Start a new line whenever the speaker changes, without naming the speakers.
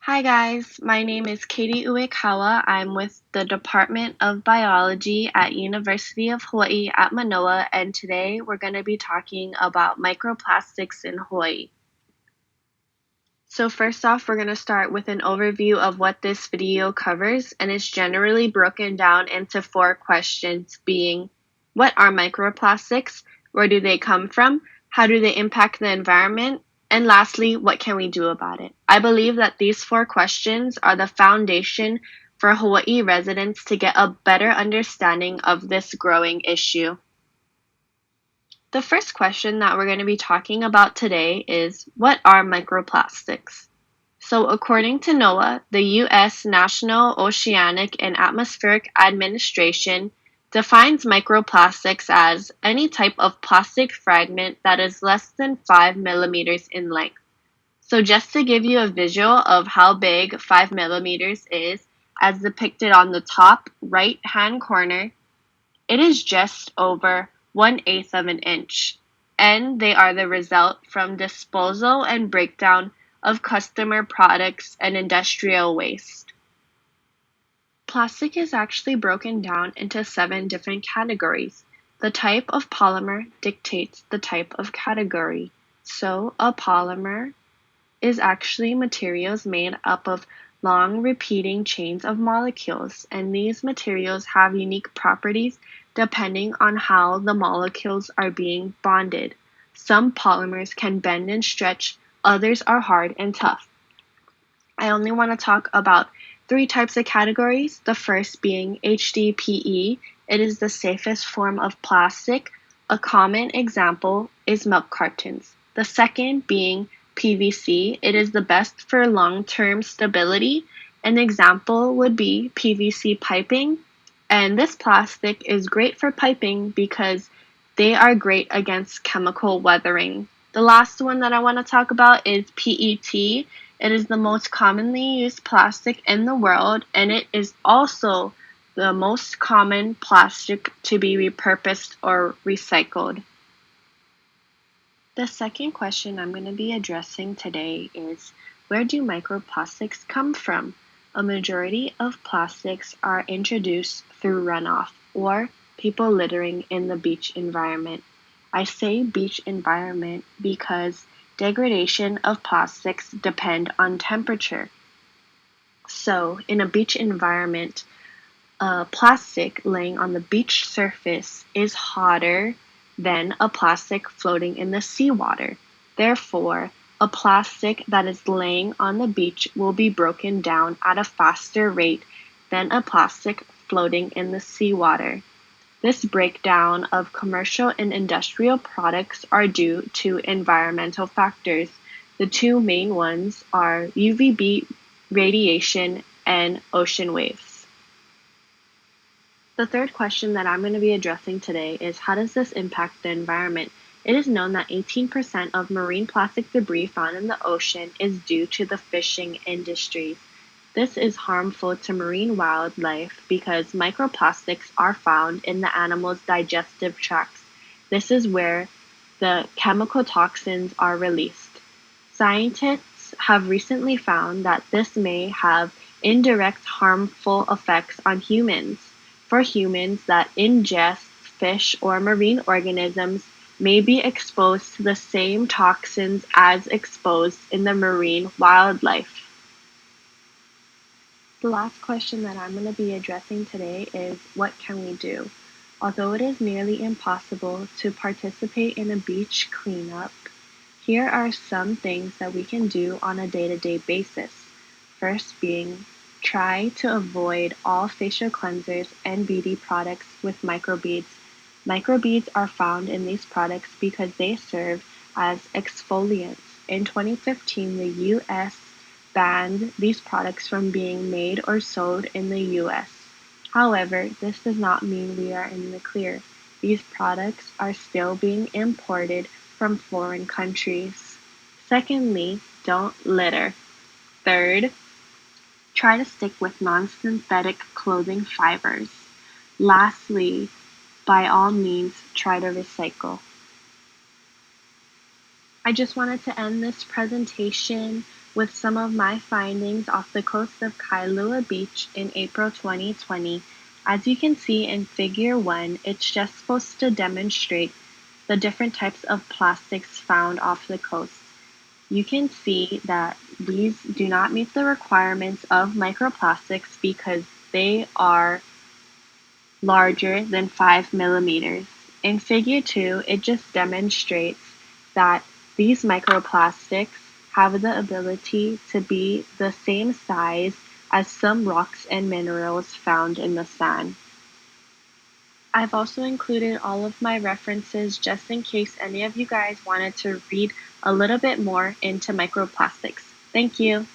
Hi guys, my name is Katie Uekawa. I'm with the Department of Biology at University of Hawaii at Manoa, and today we're going to be talking about microplastics in Hawaii. So first off, we're going to start with an overview of what this video covers, and it's generally broken down into 4 questions being, what are microplastics? Where do they come from? How do they impact the environment? And lastly, what can we do about it? I believe that these 4 questions are the foundation for Hawaii residents to get a better understanding of this growing issue. The first question that we're going to be talking about today is, what are microplastics? So, according to NOAA, the U.S. National Oceanic and Atmospheric Administration defines microplastics as any type of plastic fragment that is less than 5 millimeters in length. So, just to give you a visual of how big 5 millimeters is, as depicted on the top right hand corner, it is just over 1/8 of an inch, and they are the result from disposal and breakdown of customer products and industrial waste. Plastic is actually broken down into 7 different categories. The type of polymer dictates the type of category. So, a polymer is actually materials made up of long repeating chains of molecules, and these materials have unique properties depending on how the molecules are being bonded. Some polymers can bend and stretch, others are hard and tough. I only want to talk about 3 types of categories, the first being HDPE. It is the safest form of plastic. A common example is milk cartons. The second being PVC. It is the best for long-term stability. An example would be PVC piping. And this plastic is great for piping because they are great against chemical weathering. The last one that I want to talk about is PET. It is the most commonly used plastic in the world, and it is also the most common plastic to be repurposed or recycled. The second question I'm going to be addressing today is, where do microplastics come from? A majority of plastics are introduced through runoff or people littering in the beach environment. I say beach environment because degradation of plastics depend on temperature. So, in a beach environment, a plastic laying on the beach surface is hotter than a plastic floating in the seawater. Therefore, a plastic that is laying on the beach will be broken down at a faster rate than a plastic floating in the seawater. This breakdown of commercial and industrial products are due to environmental factors. The 2 main ones are UVB radiation and ocean waves. The third question that I'm going to be addressing today is, how does this impact the environment? It is known that 18% of marine plastic debris found in the ocean is due to the fishing industries. This is harmful to marine wildlife because microplastics are found in the animal's digestive tracts. This is where the chemical toxins are released. Scientists have recently found that this may have indirect harmful effects on humans. For humans that ingest fish or marine organisms may be exposed to the same toxins as exposed in the marine wildlife. The last question that I'm going to be addressing today is, what can we do? Although it is nearly impossible to participate in a beach cleanup, here are some things that we can do on a day-to-day basis. First being, try to avoid all facial cleansers and beauty products with microbeads. Microbeads are found in these products because they serve as exfoliants. In 2015, the U.S. banned these products from being made or sold in the U.S. However, this does not mean we are in the clear. These products are still being imported from foreign countries. Secondly, don't litter. Third, try to stick with non-synthetic clothing fibers. Lastly, by all means, try to recycle. I just wanted to end this presentation with some of my findings off the coast of Kailua Beach in April 2020. As you can see in Figure 1, it's just supposed to demonstrate the different types of plastics found off the coast. You can see that these do not meet the requirements of microplastics because they are larger than 5 millimeters. In Figure 2, it just demonstrates that these microplastics have the ability to be the same size as some rocks and minerals found in the sand. I've also included all of my references just in case any of you guys wanted to read a little bit more into microplastics. Thank you.